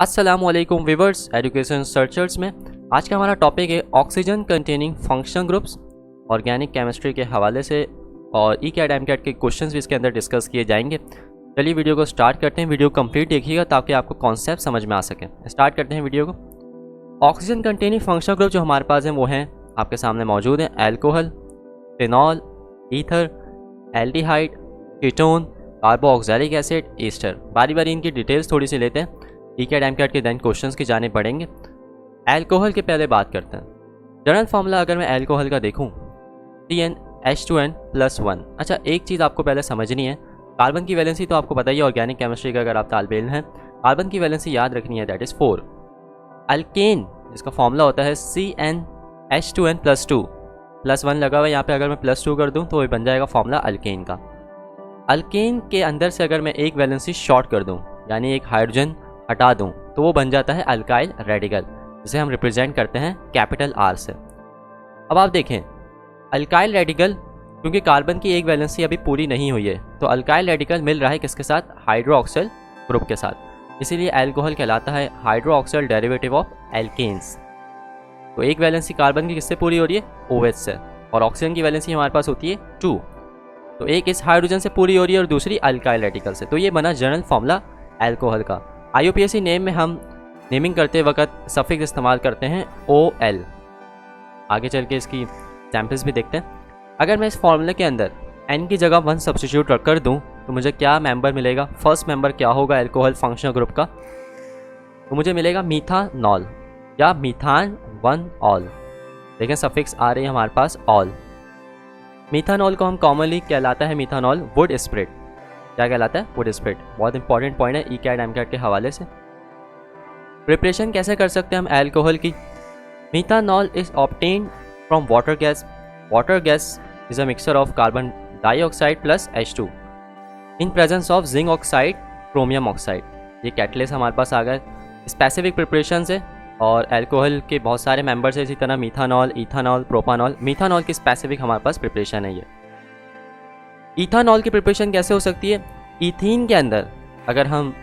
अस्सलामुअलैकुम viewers, education searchers में आज का हमारा टॉपिक है oxygen containing functional groups organic chemistry के हवाले से, और ई-कैट एम-कैट के क्वेश्चंस भी इसके अंदर डिस्कस किए जाएंगे। चलिए वीडियो को स्टार्ट करते हैं। वीडियो कंप्लीट देखिएगा ताकि आपको कॉन्सेप्ट समझ में आ सके। स्टार्ट करते हैं वीडियो को। ऑक्सीजन कंटेनिंग फंक्शनल ग्रुप जो हमारे पास हैं वो हैं आपके सामने मौजूद हैं alcohol, phenol, ether, aldehyde, ketone, carboxylic acid, Easter. बारी बारी इनकी डिटेल्स थोड़ी सी लेते हैं। ई-कैट एम-कैट के देन क्वेश्चंस की जाने पड़ेंगे। एल्कोहल के पहले बात करते हैं। जनरल फार्मूला अगर मैं एल्कोहल का देखूं CnH2n+1। अच्छा, एक चीज़ आपको पहले समझनी है, कार्बन की वैलेंसी तो आपको पता ही है ऑर्गेनिक केमिस्ट्री का, अगर आप तालिब इल्म हैं कार्बन की वैलेंसी याद रखनी है, दैट इज़ 4। अल्केन जिसका फार्मूला होता है CnH2n+2, +1 लगा हुआ है यहाँ पे, अगर मैं +2 कर दूँ तो ये बन जाएगा फार्मूला अल्केन का। अल्केन के अंदर से अगर मैं एक वैलेंसी शॉर्ट कर दूँ, यानी एक हाइड्रोजन हटा दूं, तो वो बन जाता है अल्काइल रेडिकल, जिसे हम रिप्रेजेंट करते हैं कैपिटल R से। अब आप देखें अल्काइल रेडिकल, क्योंकि कार्बन की एक वैलेंसी अभी पूरी नहीं हुई है, तो अल्काइल रेडिकल मिल रहा है किसके साथ? हाइड्रोक्सिल ग्रुप के साथ। इसीलिए अल्कोहल कहलाता है हाइड्रोक्सिल डेरिवेटिव ऑफ एल्केन्स। तो एक वैलेंसी कार्बन की किससे पूरी हो रही है? OH से, और ऑक्सीजन की वैलेंसी हमारे पास होती है 2। तो एक इस हाइड्रोजन से पूरी हो रही है और दूसरी अल्काइल रेडिकल से। तो ये बना जनरल फॉर्मूला एल्कोहल का। IUPAC नेम में हम नेमिंग करते वक्त सफिक्स इस्तेमाल करते हैं OL। आगे चल के इसकी सैम्पल्स भी देखते हैं। अगर मैं इस फॉर्मूले के अंदर N की जगह 1 सब्स्टिट्यूट कर दूं तो मुझे क्या मेंबर मिलेगा? फर्स्ट मेंबर क्या होगा एल्कोहल फंक्शनल ग्रुप का? तो मुझे मिलेगा मीथानॉल या मीथान 1 ऑल। देखें सफिक्स आ रही है हमारे पास ऑल। मीथानॉल को हम कॉमनली कहलाता है मीथानॉल वुड स्प्रिट। क्या कहलाता है? Would spirit. बहुत इंपॉर्टेंट पॉइंट है ई-कैट एम-कैट के हवाले से। प्रिपरेशन कैसे कर सकते हैं हम एल्कोहल की? Methanol is obtained from water gas. Water gas is a mixture of carbon dioxide plus H2 in presence of zinc oxide, chromium oxide. ये कैटलिस्ट हमारे पास आ गए। स्पेसिफिक प्रिपरेशन से, और एल्कोहल के बहुत सारे मेंबर्स है, इसी तरह मीथानॉल, इथानॉल, प्रोपानॉल। मीथानॉल की स्पेसिफिक हमारे पास प्रिपरेशन है ये। इथानॉल की प्रिपरेशन कैसे हो सकती है? इथीन के अंदर अगर हम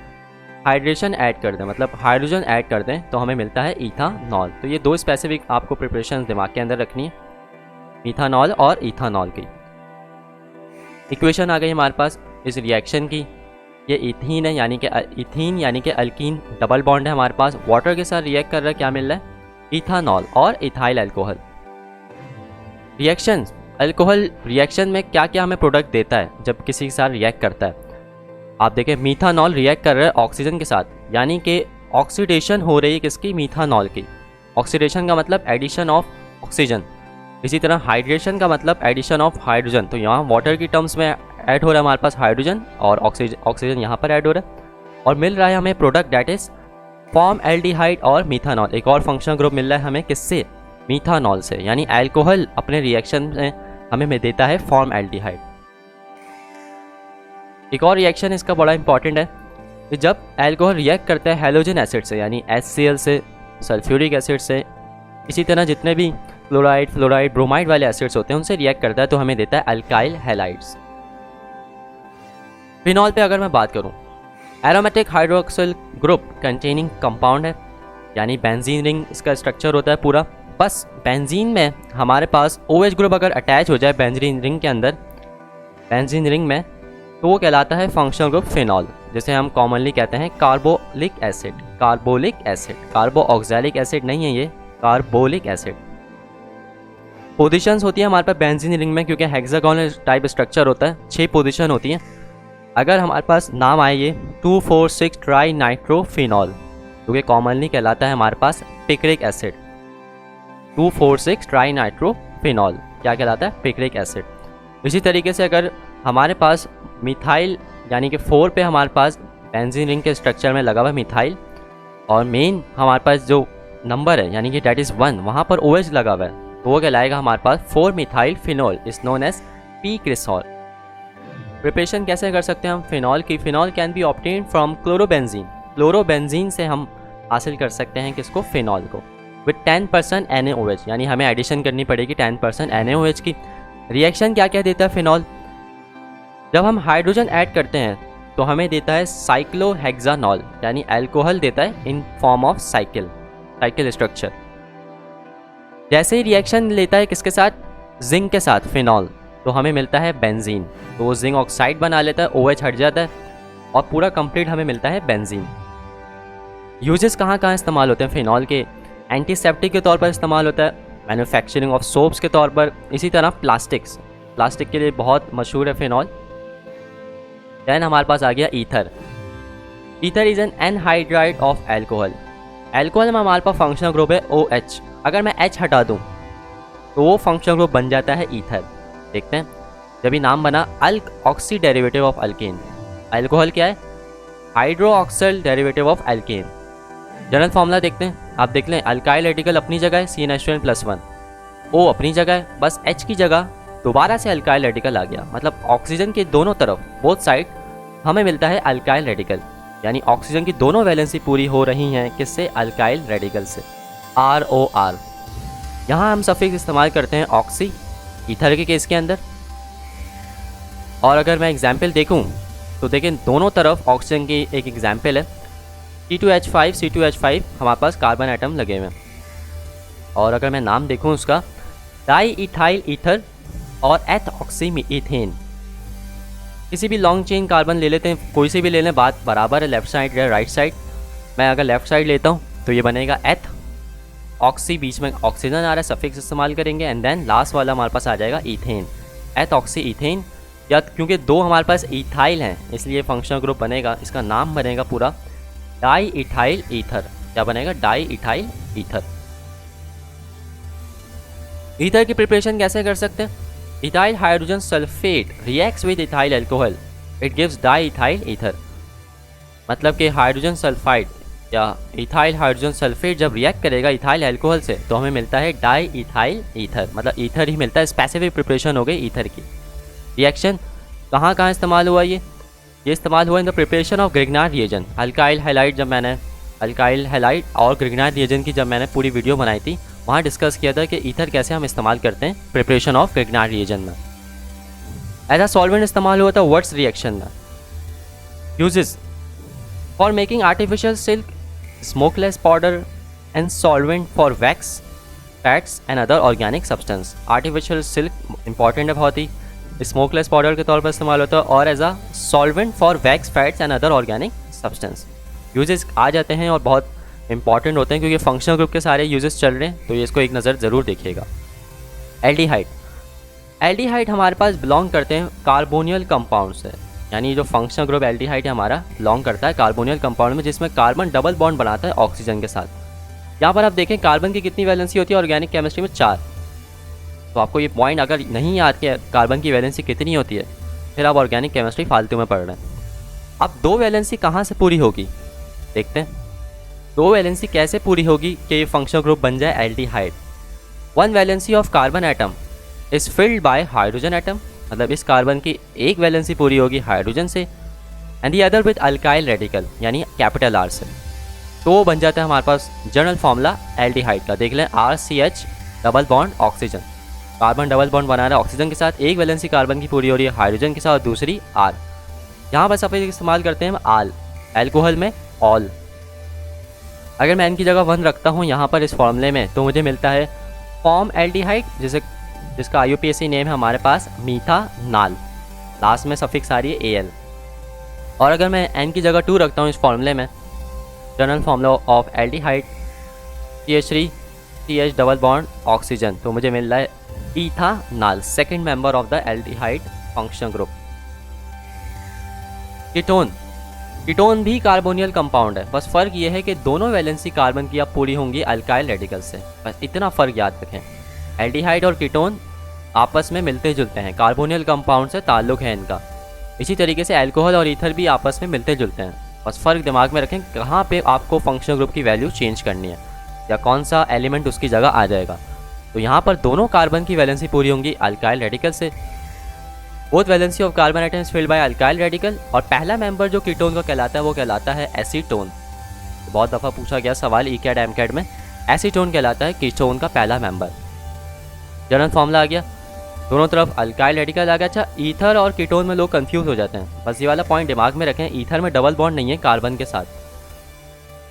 हाइड्रेशन ऐड कर दें, मतलब हाइड्रोजन ऐड कर दें, तो हमें मिलता है इथानॉल। तो ये दो स्पेसिफिक आपको प्रिपरेशन दिमाग के अंदर रखनी है, इथानॉल और इथानॉल की। इक्वेशन आ गई हमारे पास इस रिएक्शन की। ये इथीन है, यानी कि इथीन यानी कि अल्कीन, डबल बॉन्ड है हमारे पास, वाटर के साथ रिएक्ट कर रहा है, क्या मिल रहा है? इथानॉल और ethyl alcohol. Reaction alcohol reaction में क्या क्या हमें प्रोडक्ट देता है जब किसी के साथ रिएक्ट करता है? आप देखें मीथानॉल रिएक्ट कर रहा है ऑक्सीजन के साथ, यानी कि ऑक्सीडेशन हो रही है किसकी? मीथानॉल की। ऑक्सीडेशन का मतलब एडिशन ऑफ ऑक्सीजन। इसी तरह हाइड्रेशन का मतलब एडिशन ऑफ हाइड्रोजन। तो यहाँ वाटर की टर्म्स में ऐड हो रहा है हमारे पास हाइड्रोजन, और ऑक्सीजन यहाँ पर ऐड हो रहा है, और मिल रहा है हमें product that is form aldehyde और मीथानॉल। एक और फंक्शनल ग्रुप मिल रहा है हमें किससे? मीथानॉल से। यानी एल्कोहल अपने रिएक्शन में हमें देता है फॉर्म एल्डिहाइड। एक और रिएक्शन इसका बड़ा इंपॉर्टेंट है कि जब एल्कोहल रिएक्ट करता है हैलोजन एसिड से, यानी HCl से, सल्फ्यूरिक एसिड से, इसी तरह जितने भी क्लोराइड, फ्लोराइड, ब्रोमाइड वाले एसिड्स होते हैं उनसे रिएक्ट करता है, तो हमें देता है अल्काइल हैलाइड्स। फिनॉल पे अगर मैं बात करूं, aromatic hydroxyl group containing compound है, यानी बेंजीन रिंग इसका स्ट्रक्चर होता है पूरा। बस बेंजीन में हमारे पास OH ग्रुप अगर अटैच हो जाए बेंजीन रिंग के अंदर, बेंजीन रिंग में, तो वो कहलाता है फंक्शनल ग्रुप फिनॉल, जिसे हम कॉमनली कहते हैं carbolic acid. Carbolic acid, carboxylic acid नहीं है ये, कार्बोलिक एसिड। पोजीशंस होती है हमारे पास बेंजीन रिंग में, क्योंकि हेक्सागोनल टाइप स्ट्रक्चर होता है, 6 पोजीशन होती हैं। अगर हमारे पास नाम आए ये 2,4,6 ट्राई नाइट्रोफिनॉल, क्योंकि कॉमनली कहलाता है हमारे पास पिक्रिक एसिड। 2,4,6 ट्राई नाइट्रोफिनॉल क्या कहलाता है? Picric acid. इसी तरीके से अगर हमारे पास मिथाइल, यानी कि 4 पे हमारे पास बेंजीन रिंग के स्ट्रक्चर में लगा हुआ है मिथाइल, और मेन हमारे पास जो नंबर है यानी कि डेट इज़ 1, वहाँ पर OH लगा हुआ है, तो वो कहलाएगा हमारे पास 4 methyl phenol, is known as p cresol. Preparation कैसे कर सकते हैं हम फिनॉल की? Phenol can be obtain from chlorobenzene. Chlorobenzene से हम हासिल कर सकते हैं किसको? फिनॉल को, विद 10% NaOH, यानी हमें एडिशन करनी पड़ेगी 10% NaOH की। रिएक्शन क्या क्या देता है फिनॉल? जब हम हाइड्रोजन ऐड करते हैं तो हमें देता है साइक्लोहेक्सानॉल, यानी अल्कोहल देता है in form of cycle structure. जैसे ही रिएक्शन लेता है किसके साथ, जिंक के साथ, फिनॉल, तो हमें मिलता है बेंजीन। तो वो जिंक ऑक्साइड बना लेता है, OH हट जाता है और पूरा कंप्लीट हमें मिलता है बेंजीन। यूजेस कहाँ कहाँ इस्तेमाल होते हैं फिनॉल के, एंटीसेप्टिक के तौर पर इस्तेमाल होता है, मैन्युफैक्चरिंग ऑफ सोप्स के तौर पर, इसी तरह प्लास्टिक के लिए बहुत मशहूर है फिनॉल। देन हमारे पास आ गया ether. Ether is an anhydride of alcohol. Alcohol में हमारे पास फंक्शनल ग्रुप है OH। अगर मैं H हटा दूं तो वो फंक्शनल ग्रुप बन जाता है ईथर। देखते हैं, जब ये नाम बना alkoxy derivative of alkane. Alcohol क्या है, hydroxyl derivative of alkane. General formula देखते हैं, आप देख लें, अल्काइल रेडिकल अपनी जगह है CnH2n+1, O अपनी जगह है, बस H की जगह दोबारा से अल्काइल रेडिकल आ गया। मतलब ऑक्सीजन के दोनों तरफ, बोथ साइड, हमें मिलता है अल्काइल रेडिकल, यानी ऑक्सीजन की दोनों वैलेंसी पूरी हो रही हैं किससे, अल्काइल रेडिकल से, ROR। यहाँ हम सफिक्स इस्तेमाल करते हैं ऑक्सी, ईथर के केस के अंदर। और अगर मैं एग्जाम्पल देखूँ तो देखें, दोनों तरफ ऑक्सीजन की एक एग्जाम्पल है, C2H5 हमारे पास कार्बन एटम लगे हुए हैं। और अगर मैं नाम देखूँ उसका, डाई इथाइल ईथर और एथऑक्सीमीथेन। किसी भी लॉन्ग चेन कार्बन ले लेते हैं, कोई से भी ले लें, बात बराबर है, लेफ्ट साइड या राइट साइड। मैं अगर लेफ्ट साइड लेता हूँ तो ये बनेगा एथ, ऑक्सी बीच में ऑक्सीजन आ रहा है, सफिक्स इस्तेमाल करेंगे, एंड देन लास्ट वाला हमारे पास आ जाएगा ईथेन, एथऑक्सी ईथेन। या क्योंकि दो हमारे पास इथाइल हैं इसलिए फंक्शनल ग्रुप बनेगा, इसका नाम बनेगा पूरा डाई इथाइल ईथर। क्या बनेगा, डाई इथाइल ईथर। ईथर की प्रिपरेशन कैसे कर सकते हैं, ethyl hydrogen sulphate reacts with ethyl alcohol, it gives di ethyl ether. मतलब कि हाइड्रोजन सल्फाइड या इथाइल हाइड्रोजन सल्फेट जब रिएक्ट करेगा इथाइल अल्कोहल से तो हमें मिलता है डाई इथाइल ईथर, मतलब ईथर ही मिलता है। स्पेसिफिक प्रिपरेशन हो गई ईथर की। रिएक्शन कहाँ कहाँ इस्तेमाल हुआ, ये इस्तेमाल हुआ in the preparation of Grignard reagent. Alkyl halide, जब मैंने अल्काइल हैलाइड और ग्रिग्नार्ड रिएजेंट की जब मैंने पूरी वीडियो बनाई थी, वहाँ डिस्कस किया था कि ईथर कैसे हम इस्तेमाल करते हैं प्रिपरेशन ऑफ ग्रिग्नार्ड रिएजेंट में। एज अ सॉल्वेंट इस्तेमाल हुआ था वर्ड्स रिएक्शन में। Uses for making artificial silk, smokeless powder and solvent for wax, fats and other organic substance. Artificial silk important है बहुत ही, स्मोकलेस पाउडर के तौर पर इस्तेमाल होता है, और as a solvent for wax, fats and other organic substance. Uses आ जाते हैं और बहुत इंपॉर्टेंट होते हैं क्योंकि फंक्शनल ग्रुप के सारे यूजेस चल रहे हैं, तो ये इसको एक नज़र ज़रूर देखिएगा। एल्डिहाइड, एल्डिहाइड हमारे पास बिलोंग करते हैं कार्बोनियल कंपाउंड से, यानी जो फंक्शनल ग्रुप एल्डिहाइड हमारा बिलोंग करता है कार्बोनियल कंपाउंड में, जिसमें कार्बन डबल बॉन्ड बनाता है ऑक्सीजन के साथ। यहाँ पर आप देखें कार्बन की कितनी वैलेंसी होती है ऑर्गेनिक केमिस्ट्री में, 4। तो आपको ये पॉइंट अगर नहीं याद किया कार्बन की वैलेंसी कितनी होती है, फिर आप ऑर्गेनिक केमिस्ट्री फालतू में पढ़ रहे हैं। अब 2 वैलेंसी कहाँ से पूरी होगी, देखते हैं 2 वैलेंसी कैसे पूरी होगी कि ये फंक्शनल ग्रुप बन जाए aldehyde. 1 valency of carbon atom is filled by hydrogen atom, मतलब इस कार्बन की एक वैलेंसी पूरी होगी हाइड्रोजन से, and the other with alkyl radical यानी कैपिटल R से। तो वो बन जाता है हमारे पास जनरल फॉर्मूला एल्डिहाइड का। देख लें, RCH double bond oxygen, carbon double bond बना रहा है ऑक्सीजन के साथ, एक वैलेंसी कार्बन की पूरी हो रही है हाइड्रोजन के साथ और दूसरी R। यहाँ पर सफेद इस्तेमाल करते हैं हम आल, एल्कोहल में ऑल। अगर मैं इनकी जगह 1 रखता हूँ यहाँ पर इस फॉर्मूले में, तो मुझे मिलता है फॉर्म एल्डिहाइड, जिसका IUPAC नेम है हमारे पास मीथानाल, लास्ट में सफिक्स आ रही है AL। और अगर मैं N की जगह 2 रखता हूँ इस फॉर्मूले में, general formula of aldehyde CH3 CH double bond oxygen, तो मुझे मिल रहा है ethanal, second member of the aldehyde functional group. Ketone, ketone भी कार्बोनियल कंपाउंड है, बस फ़र्क ये है कि दोनों वैलेंसी कार्बन की अब पूरी होंगी अल्काइल रेडिकल से, बस इतना फ़र्क याद रखें। एल्डिहाइड और कीटोन आपस में मिलते जुलते हैं, कार्बोनियल कंपाउंड से ताल्लुक़ है इनका। इसी तरीके से अल्कोहल और ईथर भी आपस में मिलते जुलते हैं, बस फ़र्क दिमाग में रखें कहाँ पे आपको फंक्शनल ग्रुप की वैल्यू चेंज करनी है या कौन सा एलिमेंट उसकी जगह आ जाएगा। तो यहाँ पर दोनों कार्बन की वैलेंसी पूरी होंगी अल्काइल रेडिकल से। Both valency of carbon atom is filled by alkyl radical, और पहला मेंबर जो कीटोन का कहलाता है वो कहलाता है एसीटोन। तो बहुत दफ़ा पूछा गया सवाल ECAD MCAD में, एसीटोन कहलाता है कीटोन का पहला मेंबर। जनरल फॉर्मूला आ गया दोनों तरफ अल्काइल रेडिकल आ गया। अच्छा, ईथर और कीटोन में लोग कंफ्यूज हो जाते हैं, बस ये वाला पॉइंट दिमाग में रखें। ईथर में डबल बॉन्ड नहीं है कार्बन के साथ,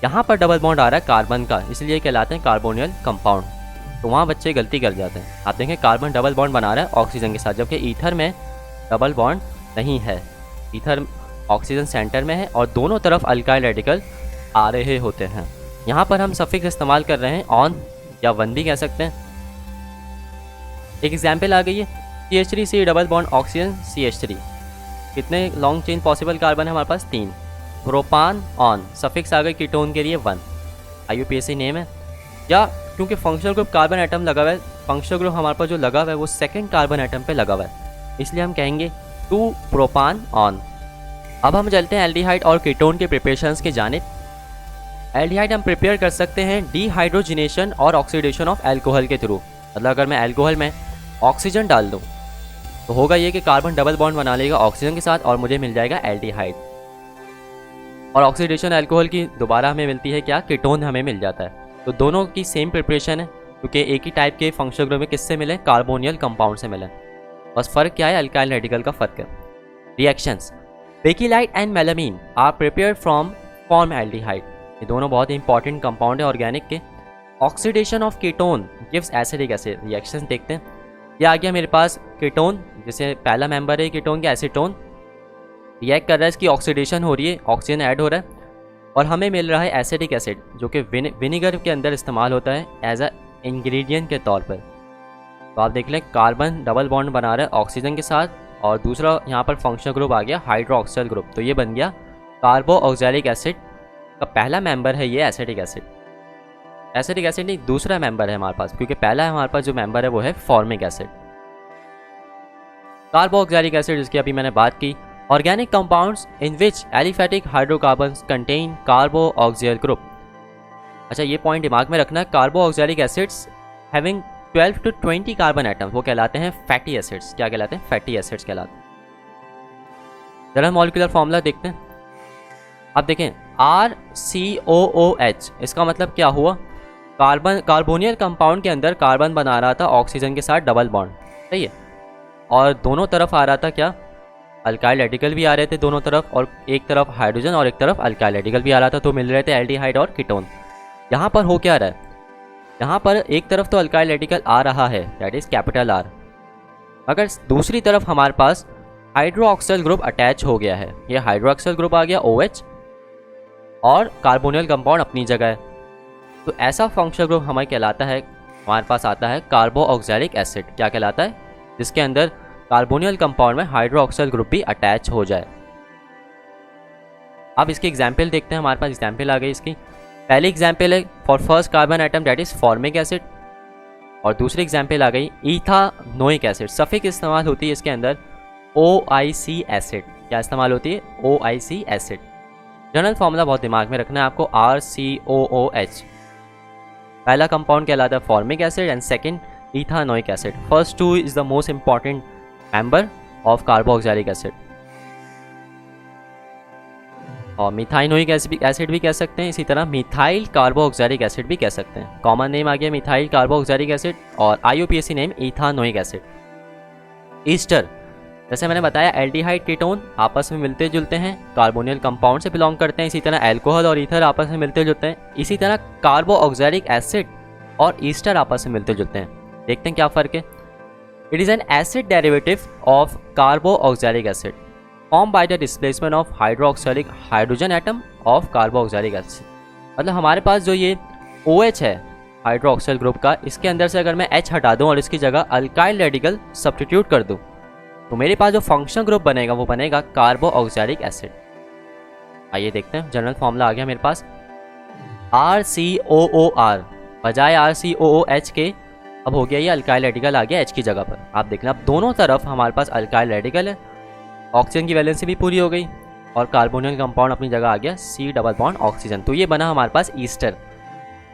यहाँ पर डबल बॉन्ड आ रहा है कार्बन का, इसलिए कहलाते हैं कार्बोनियल कंपाउंड। तो वहाँ बच्चे गलती कर जाते हैं। आप देखें कार्बन डबल बॉन्ड बना रहा है ऑक्सीजन के साथ, जबकि ईथर में डबल बॉन्ड नहीं है। ईथर ऑक्सीजन सेंटर में है और दोनों तरफ अल्काइल रेडिकल आ रहे होते हैं। यहाँ पर हम सफिक्स इस्तेमाल कर रहे हैं ऑन या वन भी कह सकते हैं। एक एग्जाम्पल आ गई है CH3C double bond oxygen CH3। कितने लॉन्ग चेन पॉसिबल कार्बन है हमारे पास? 3। प्रोपान ऑन, सफिक्स आ गई कीटोन के लिए 1, IUPAC नेम है। या क्योंकि फंक्शनल ग्रुप कार्बन एटम लगा हुआ है, फंक्शनल ग्रुप हमारे पास जो लगा हुआ है वो सेकंड कार्बन एटम पे लगा हुआ है, इसलिए हम कहेंगे 2 प्रोपान ऑन। अब हम चलते हैं एल्डिहाइड और कीटोन के प्रिपरेशंस की जानिब। एल्डिहाइड हम प्रिपेयर कर सकते हैं डिहाइड्रोजिनेशन और ऑक्सीडेशन ऑफ एल्कोहल के थ्रू। मतलब अगर मैं एल्कोहल में ऑक्सीजन डाल दूँ तो होगा ये कि कार्बन डबल बॉन्ड बना लेगा ऑक्सीजन के साथ और मुझे मिल जाएगा एल्डिहाइड। और ऑक्सीडेशन एल्कोहल की दोबारा हमें मिलती है क्या? कीटोन हमें मिल जाता है। तो दोनों की सेम प्रिपरेशन है, क्योंकि एक ही टाइप के फंक्शनल ग्रुप में किससे मिले? कार्बोनियल कंपाउंड से मिले। बस फ़र्क क्या है? अल्काइल रेडिकल का फ़र्क है। Reactions bakelite and melamine are prepared from formaldehyde. ये दोनों बहुत ही इंपॉर्टेंट कंपाउंड है ऑर्गेनिक के। Oxidation of ketone gives acetic acid. Reaction देखते हैं। ये आ गया मेरे पास कीटोन, जैसे पहला मेंबर है कीटोन के एसीटोन, रिएक्ट कर रहा है, इसकी ऑक्सीडेशन हो रही है, ऑक्सीजन ऐड हो रहा है और हमें मिल रहा है एसिडिक एसिड, जो कि विनेगर के अंदर इस्तेमाल होता है एज अ इंग्रेडिएंट के तौर पर। तो आप देख लें कार्बन डबल बॉन्ड बना रहा है ऑक्सीजन के साथ और दूसरा यहाँ पर फंक्शनल ग्रुप आ गया हाइड्रोक्सिल ग्रुप, तो ये बन गया कार्बोऑक्सिलिक एसिड का पहला मेंबर है ये एसिडिक एसिड। एसिडिक एसिड नहीं, दूसरा मेंबर है हमारे पास, क्योंकि पहला हमारे पास जो मेंबर है वो है फॉर्मिक एसिड। कार्बोऑक्सिलिक एसिड जिसकी अभी मैंने बात की। Organic compounds in which aliphatic hydrocarbons contain carboxyl group. अच्छा, ये पॉइंट दिमाग में रखना है। Carboxylic acids having 12 to 20 carbon atoms वो कहलाते हैं फैटी एसिड्स। क्या कहलाते हैं? फैटी एसिड्स कहलाते हैं। जरा मॉलिक्यूलर फॉर्मूला देखते हैं। अब देखें RCOOH, इसका मतलब क्या हुआ? कार्बोनियल कंपाउंड के अंदर कार्बन बना रहा था ऑक्सीजन के साथ डबल बॉन्ड, सही है, और दोनों तरफ आ रहा था क्या? अल्काइल रेडिकल भी आ रहे थे दोनों तरफ, और एक तरफ हाइड्रोजन और एक तरफ अल्काइल रेडिकल भी आ रहा था, तो मिल रहे थे एल्डिहाइड और कीटोन। यहाँ पर हो क्या रहा है? यहाँ पर एक तरफ तो अल्काइल रेडिकल आ रहा है, दैट इज कैपिटल R, मगर दूसरी तरफ हमारे पास हाइड्रोक्सिल ग्रुप अटैच हो गया है। ये हाइड्रोक्सिल ग्रुप आ गया OH और कार्बोनियल कंपाउंड अपनी जगह है। तो ऐसा फंक्शनल ग्रुप हमें कहलाता है, हमारे पास आता है कार्बोऑक्सिलिक एसिड। क्या कहलाता है? जिसके अंदर कार्बोनियल कंपाउंड में हाइड्रोक्सिल ग्रुप भी अटैच हो जाए। अब इसकी एग्जाम्पल देखते हैं। हमारे पास एग्जाम्पल आ गई इसकी। पहली एग्जाम्पल है for first carbon atom that is formic acid, और दूसरी एग्जाम्पल आ गई इथानोइक एसिड। सफिक्स इस्तेमाल होती है इसके अंदर OIC एसिड। क्या इस्तेमाल होती है? OIC acid. जनरल फॉर्मूला बहुत दिमाग में रखना है आपको, RCOOH। पहला कंपाउंड कहलाता है formic acid and second ethanoic acid. First two is the most important member of carboxylic acid. और मिथाइनोइक एसिड भी कह सकते हैं, इसी तरह मिथाइल कार्बोऑक्सिलिक एसिड भी कह सकते हैं। कॉमन नेम आ गया मिथाइल कार्बोऑक्सिलिक एसिड और IUPAC name ethanoic acid. Easter, जैसे मैंने बताया एल्डिहाइड कीटोन आपस में मिलते जुलते हैं, कार्बोनियल कंपाउंड से बिलोंग करते हैं। इसी तरह एल्कोहल और ईथर आपस में मिलते जुलते हैं। इसी तरह कार्बोऑक्सिलिक एसिड और ईस्टर आपस में मिलते जुलते हैं। देखते हैं क्या फ़र्क है। It is an acid derivative of carboxylic acid form by the displacement of hydroxylic hydrogen atom of carboxylic acid. मतलब हमारे पास जो ये OH है हाइड्रोक्सिल ग्रुप का, इसके अंदर से अगर मैं H हटा दूँ और इसकी जगह अल्काइल रेडिकल सब्स्टिट्यूट कर दूँ तो मेरे पास जो फंक्शनल ग्रुप बनेगा वो बनेगा कार्बोऑक्सिलिक एसिड। आइए देखते हैं। जनरल फॉर्मूला आ गया मेरे पास RCOOR बजाय RCOOH के अब हो गया ये अल्काइल रेडिकल आ गया H की जगह पर। आप देखना अब दोनों तरफ हमारे पास अल्काइल रेडिकल है, ऑक्सीजन की वैलेंसी भी पूरी हो गई और कार्बोनियल कंपाउंड अपनी जगह आ गया C डबल बॉन्ड ऑक्सीजन। तो ये बना हमारे पास ईस्टर।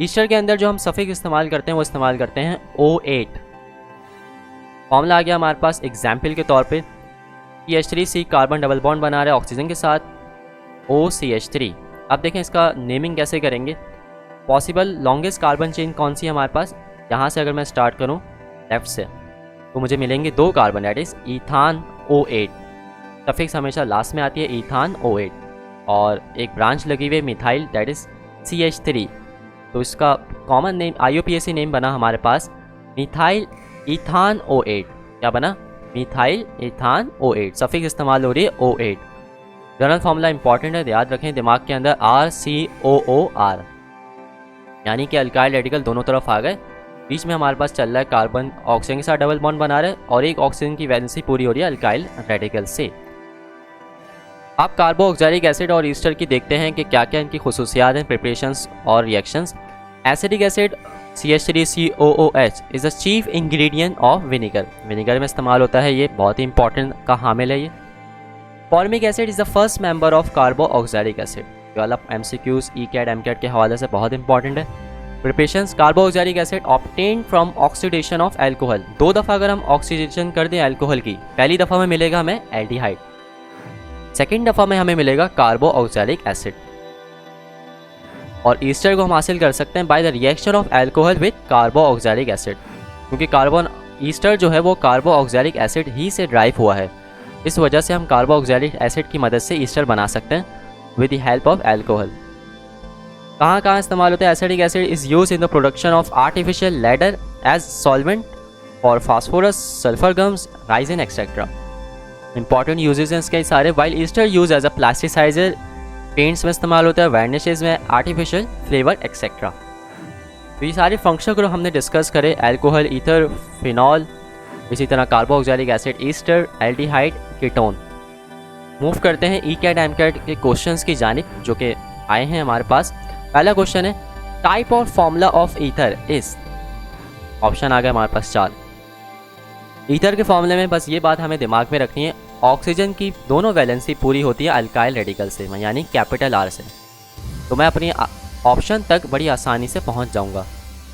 ईस्टर के अंदर जो हम सफिक्स इस्तेमाल करते हैं वो इस्तेमाल करते हैं O8। फॉर्मूला आ गया हमारे पास एग्जाम्पल के तौर पे CH3C कार्बन डबल बॉन्ड बना रहा है ऑक्सीजन के साथ OCH3। अब देखें इसका नेमिंग कैसे करेंगे। पॉसिबल लॉन्गेस्ट कार्बन चेन कौन सी है हमारे पास? यहाँ से अगर मैं स्टार्ट करूँ लेफ्ट से तो मुझे मिलेंगे 2 carbon, that is ethane O8। Suffix हमेशा लास्ट में आती है, इथान O8, और एक ब्रांच लगी हुई है मिथाइल, दैट इज CH3। तो इसका कॉमन नेम IUPAC नेम बना हमारे पास मिथाइल इथान O8। क्या बना? Methyl ethane O8। सफिक्स इस्तेमाल हो रही है O8। जनरल फॉर्मूला इंपॉर्टेंट है, याद रखें दिमाग के अंदर, RCOOR, यानी कि अल्काइल रेडिकल दोनों तरफ आ गए। बीच में हमारे पास चल रहा है कार्बन ऑक्सीजन के साथ डबल बॉन्ड बना रहे हैं और एक ऑक्सीजन की वैलेंसी पूरी हो रही है अल्काइल रेडिकल से। आप कार्बोक्सिलिक एसिड और ईस्टर की देखते हैं कि क्या क्या इनकी खुसूसियात हैं, प्रिपरेशंस और reactions. Acidic acid CH3COOH is the chief ingredient of vinegar. Vinegar में इस्तेमाल होता है, ये बहुत ही इंपॉर्टेंट का हामिल है ये। Formic acid is the first member of carboxylic acid. ये वाला MCQs ECAT MCAT के हवाले से बहुत इंपॉर्टेंट है। Preparations, carboxylic acid obtain from oxidation of alcohol. 2 दफ़ा अगर हम ऑक्सीडेशन कर दें एल्कोहल की, पहली दफ़ा में मिलेगा हमें एल्डिहाइड, सेकेंड दफ़ा में हमें मिलेगा कार्बोक्सिलिक एसिड। और ईस्टर को हम हासिल कर सकते हैं by the reaction of alcohol with carboxylic acid, क्योंकि कार्बन ईस्टर जो है वो कार्बोक्सिलिक एसिड ही से ड्राइव हुआ है। इस वजह से हम कार्बोक्सिलिक एसिड की मदद से ईस्टर बना सकते हैं with the help of alcohol. कहाँ कहाँ इस्तेमाल होता है? Acetic acid is use in the production of artificial leather as solvent और phosphorus, sulphur gums, resin etcetera. Important uses हैं इसके सारे। While ester use as a plasticizer, paints में इस्तेमाल होता है, वार्निशेस में, आर्टिफिशियल फ्लेवर एक्सेट्रा। तो ये सारे फंक्शन को हमने डिस्कस करे, एल्कोहल, ईथर, फिनॉल, इसी तरह carboxylic acid, Easter, aldehyde, ketone. Move करते हैं ECAT MCAT के क्वेश्चंस की जानिब जो कि आए हैं हमारे पास। पहला क्वेश्चन है टाइप और formula of ether is. Option आ गया हमारे पास 4। ईथर के फॉर्मूले में बस ये बात हमें दिमाग में रखनी है, ऑक्सीजन की दोनों वैलेंसी पूरी होती है अल्काइल रेडिकल से, यानी कैपिटल R से। तो मैं अपनी ऑप्शन तक बड़ी आसानी से पहुंच जाऊंगा।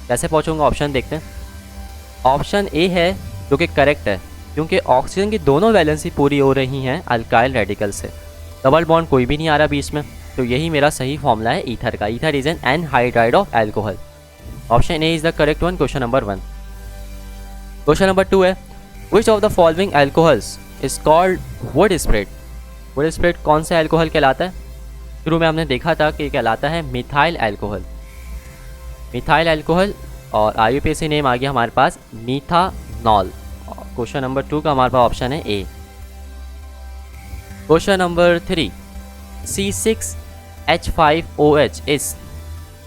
कैसे पहुंचूंगा? ऑप्शन देखते हैं। ऑप्शन ए है जो कि करेक्ट है, क्योंकि ऑक्सीजन की दोनों वैलेंसी पूरी हो रही हैं अल्काइल रेडिकल से, डबल बॉन्ड कोई भी नहीं आ रहा बीच में। तो यही मेरा सही फॉर्मूला है ईथर का। Ether is an anhydride of alcohol. Option A is the correct one, question number 1। Question number 2 है which of the following alcohols is called would spirit. Would spirit कौन सा एल्कोहल कहलाता है? शुरू में हमने देखा था कि कहलाता है मिथाइल एल्कोहल। मिथाइल एल्कोहल, और IUPAC नेम आ गया हमारे पास मीथानॉल। क्वेश्चन नंबर 2 का हमारे पास ऑप्शन है A. Question number 3 C6H5OH is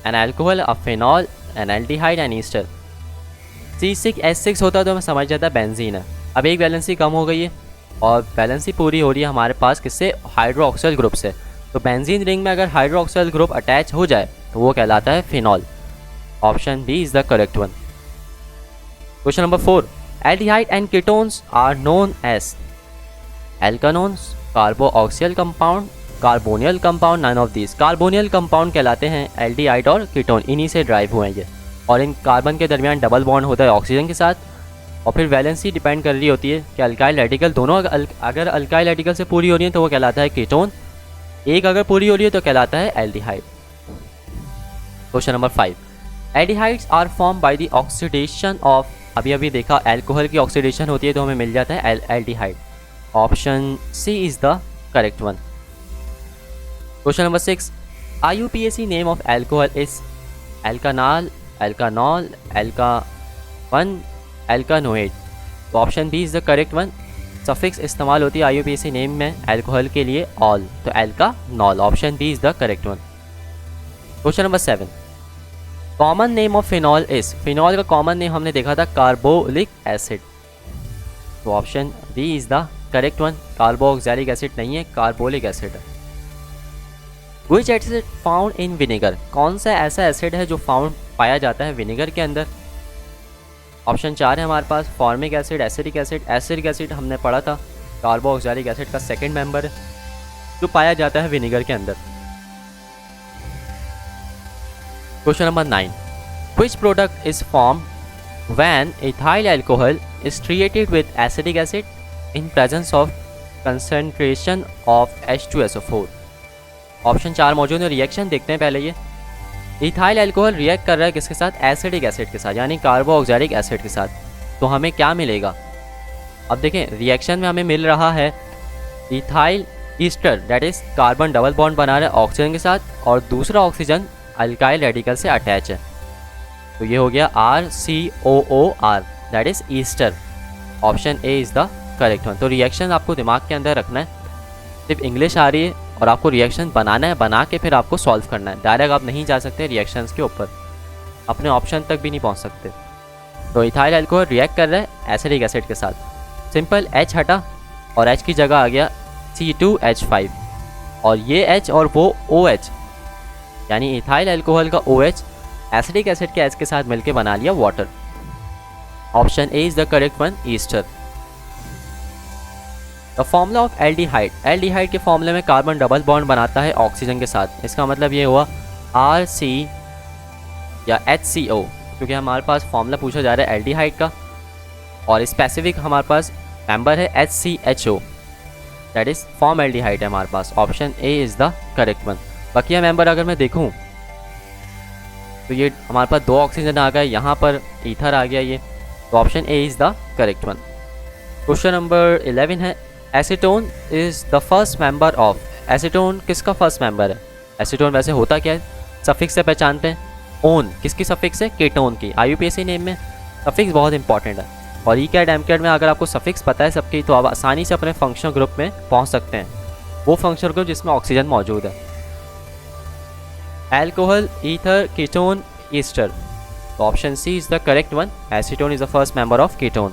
an alcohol, a phenol, an aldehyde and ester. C6H6 होता तो मैं समझ जाता बेंजीन है। अब एक वैलेंसी कम हो गई है और वैलेंसी पूरी हो रही है हमारे पास किससे? हाइड्रोक्सिल ग्रुप से। तो बेंजीन रिंग में अगर हाइड्रोक्सिल ग्रुप अटैच हो जाए तो वो कहलाता है phenol. Option B is the correct one. Question number 4 aldehyde and ketones are known as alkanones, carboxyl compound, carbonyl compound, none of these. Carbonyl compound कहलाते हैं एल्डिहाइड और कीटोन, इन्हीं से ड्राइव हुए हैं ये। और इन कार्बन के दरमियान डबल बॉन्ड होता है ऑक्सीजन के साथ, और फिर वैलेंसी डिपेंड कर रही होती है कि अल्काइल रेडिकल दोनों अगर अल्काइल रेडिकल से पूरी हो रही है तो वो कहलाता है कीटोन, एक अगर पूरी हो रही है तो कहलाता है aldehyde. Question number 5 aldehydes are form by the oxidation of. अभी देखा एल्कोहल की ऑक्सीडेशन होती है तो हमें मिल जाता है aldehyde. Option C is the correct one. Question number 6 IUPAC name of alcohol is alkanol, alkanol, एल्का1, एल्कानोएट। तो option B is the correct one. Suffix इस्तेमाल होती है IUPAC नेम में एल्कोहल के लिए ऑल, तो alkanol. Option B is the correct one. Question number 7 common name of phenol is. Phenol का कॉमन नेम हमने देखा था कार्बोलिक एसिड, तो option B is the correct one. Carboxylic acid नहीं है, कार्बोलिक एसिड है। Which acid found in vinegar. कौन सा ऐसा एसिड है जो पाया जाता है विनेगर के अंदर? ऑप्शन 4 है हमारे पास formic acid, acetic acid. Acetic acid हमने पढ़ा था कार्बोक्सिलिक एसिड का सेकंड मेंबर है जो पाया जाता है विनेगर के अंदर। Question number 9 which product is form when ethyl alcohol is treated with acetic acid in presence of concentration of H2SO4। Option 4 मौजूद है। रिएक्शन देखते हैं पहले। ये इथाइल अल्कोहल रिएक्ट कर रहा है किसके साथ? एसिडिक एसिड के साथ, यानी कार्बोक्सिलिक एसिड के साथ। तो हमें क्या मिलेगा? अब देखें रिएक्शन में हमें मिल रहा है ethyl Easter, that is carbon double bond बना रहा है ऑक्सीजन के साथ, और दूसरा ऑक्सीजन अल्काइल रेडिकल से अटैच है। तो ये हो गया RCOOR, that is Easter. Option A is the correct one. तो रिएक्शन आपको दिमाग के अंदर रखना है, सिर्फ इंग्लिश आ रही है और आपको रिएक्शन बनाना है, बना के फिर आपको सॉल्व करना है। डायरेक्ट आप नहीं जा सकते रिएक्शंस के ऊपर, अपने ऑप्शन तक भी नहीं पहुंच सकते। तो इथाइल अल्कोहल रिएक्ट कर रहा है एसिडिक एसिड के साथ, सिंपल H हटा और H की जगह आ गया C2H5, और ये H और वो OH, यानी इथाइल अल्कोहल का OH एसिडिक एसिड के H के साथ मिलकर बना लिया water. Option A is the correct one, Easter. The formula of aldehyde, aldehyde के फॉर्मूले में कार्बन डबल बॉन्ड बनाता है ऑक्सीजन के साथ। इसका मतलब ये हुआ RC या HCO, क्योंकि हमारे पास फॉर्मूला पूछा जा रहा है एल्डिहाइड का, और स्पेसिफिक हमारे पास मेंबर है HCHO, that is formaldehyde है हमारे पास। Option A is the correct one. बकिया मेंबर अगर मैं देखूं तो ये हमारे पास 2 ऑक्सीजन आ गए, यहाँ पर ईथर आ गया ये, तो option A is the correct one. Question number 11 है acetone is the first member of, acetone किसका फर्स्ट मेंबर है? एसीटोन वैसे होता क्या है, सफिक्स से पहचानते हैं। ओन किसकी सफिक्स है? कीटोन की। IUPAC नेम में सफिक्स बहुत इंपॉर्टेंट है, और ECAT MCAT में अगर आपको सफिक्स पता है सबकी तो आप आसानी से अपने फंक्शनल ग्रुप में पहुंच सकते हैं, वो फंक्शनल ग्रुप जिसमें ऑक्सीजन मौजूद है। अल्कोहल, ईथर, कीटोन, ईस्टर, तो option C is the correct one. Acetone is the first member of ketone.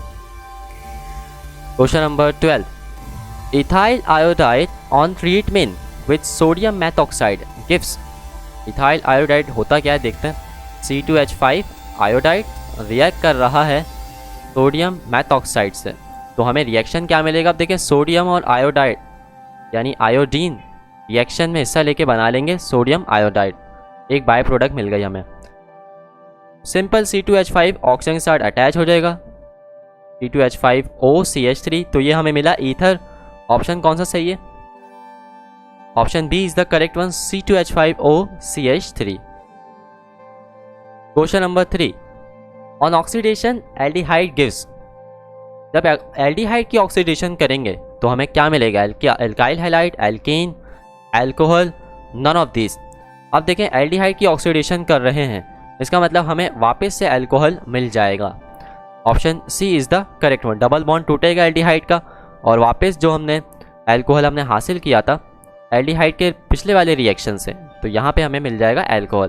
Question number 12, ethyl iodide on treatment with sodium methoxide gives, ethyl iodide होता क्या है देखते हैं। C2H5 iodide react कर रहा है sodium methoxide से, तो हमें रिएक्शन क्या मिलेगा? अब देखें सोडियम और आयोडाइड यानी आयोडीन रिएक्शन में हिस्सा लेके बना लेंगे सोडियम आयोडाइड, एक बाय प्रोडक्ट मिल गई हमें। सिंपल C2H5 ऑक्सीजन के साथ अटैच हो जाएगा, C2H5OCH3, तो ये हमें मिला ईथर। ऑप्शन कौन सा सही है? Option B is the correct one, C2H5OCH3। Question number 3, on oxidation aldehyde gives, जब एल्डिहाइड की ऑक्सीडेशन करेंगे तो हमें क्या मिलेगा? Alkyl halide, alkane, alcohol, none of this. अब देखें एल्डिहाइड की ऑक्सीडेशन कर रहे हैं, इसका मतलब हमें वापस से अल्कोहल मिल जाएगा। Option C is the correct one. Double bond टूटेगा एल्डिहाइड का, और वापस जो हमने अल्कोहल हमने हासिल किया था एल्डिहाइड के पिछले वाले रिएक्शन से, तो यहाँ पे हमें मिल जाएगा अल्कोहल।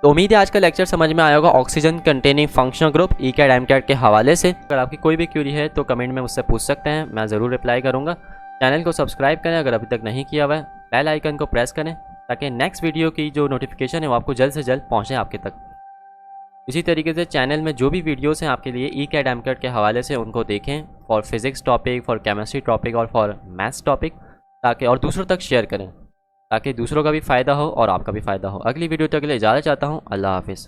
तो उम्मीद है आज का लेक्चर समझ में आया होगा oxygen containing functional group ECAT MCAT के हवाले से। अगर आपकी कोई भी क्यूरी है तो कमेंट में मुझसे पूछ सकते हैं, मैं ज़रूर रिप्लाई करूँगा। चैनल को सब्सक्राइब करें अगर अभी तक नहीं किया हुआ है, बेल आइकन को प्रेस करें ताकि नेक्स्ट वीडियो की जो नोटिफिकेशन है वो आपको जल्द से जल्द पहुँचे आपके तक। इसी तरीके से चैनल में जो भी वीडियोस हैं आपके लिए ECAT MCAT के हवाले से उनको देखें, for physics topic, for chemistry topic और फॉर मैथ्स टॉपिक, ताकि और दूसरों तक शेयर करें ताकि दूसरों का भी फ़ायदा हो और आपका भी फ़ायदा हो। अगली वीडियो तक के लिए इजाज़त चाहता हूँ। अल्लाह हाफिज़।